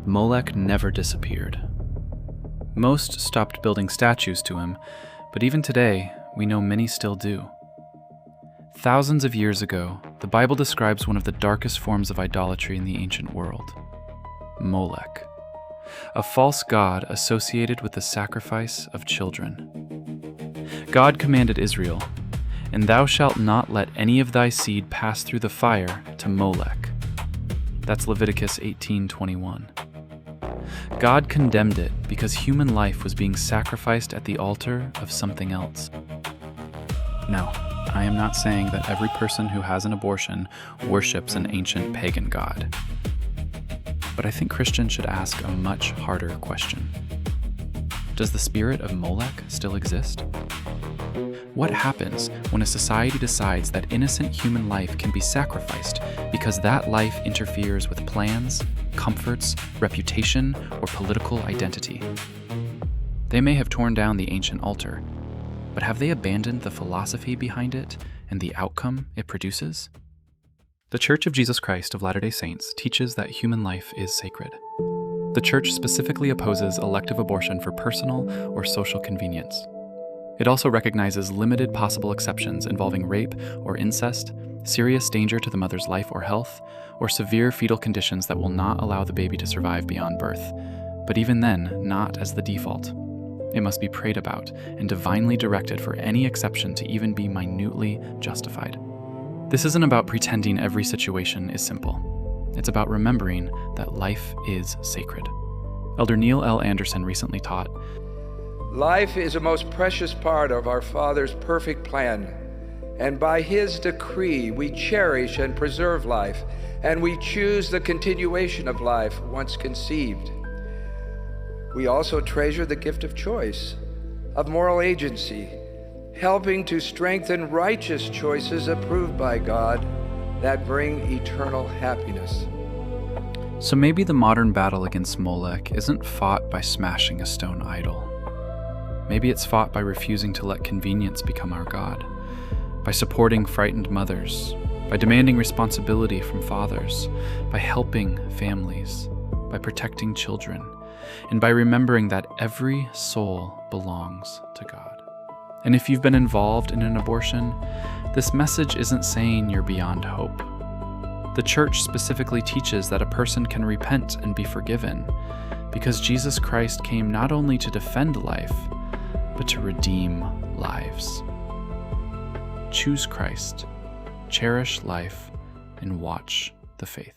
Molech never disappeared. Most stopped building statues to him, but even today, we know many still do. Thousands of years ago, the Bible describes one of the darkest forms of idolatry in the ancient world, Molech, a false god associated with the sacrifice of children. God commanded Israel, "And thou shalt not let any of thy seed pass through the fire to Molech." That's Leviticus 18:21. God condemned it because human life was being sacrificed at the altar of something else. Now, I am not saying that every person who has an abortion worships an ancient pagan god. But I think Christians should ask a much harder question. Does the spirit of Molech still exist? What happens when a society decides that innocent human life can be sacrificed because that life interferes with plans, comforts, reputation, or political identity? They may have torn down the ancient altar, but have they abandoned the philosophy behind it and the outcome it produces? The Church of Jesus Christ of Latter-day Saints teaches that human life is sacred. The Church specifically opposes elective abortion for personal or social convenience. It also recognizes limited possible exceptions involving rape or incest, serious danger to the mother's life or health, or severe fetal conditions that will not allow the baby to survive beyond birth, but even then, not as the default. It must be prayed about and divinely directed for any exception to even be minutely justified. This isn't about pretending every situation is simple. It's about remembering that life is sacred. Elder Neil L. Anderson recently taught, "Life is a most precious part of our Father's perfect plan, and by His decree we cherish and preserve life, and we choose the continuation of life once conceived. We also treasure the gift of choice, of moral agency, helping to strengthen righteous choices approved by God that bring eternal happiness." So maybe the modern battle against Molech isn't fought by smashing a stone idol. Maybe it's fought by refusing to let convenience become our God, by supporting frightened mothers, by demanding responsibility from fathers, by helping families, by protecting children, and by remembering that every soul belongs to God. And if you've been involved in an abortion, this message isn't saying you're beyond hope. The Church specifically teaches that a person can repent and be forgiven, because Jesus Christ came not only to defend life, but to redeem lives. Choose Christ, cherish life, and watch the faith.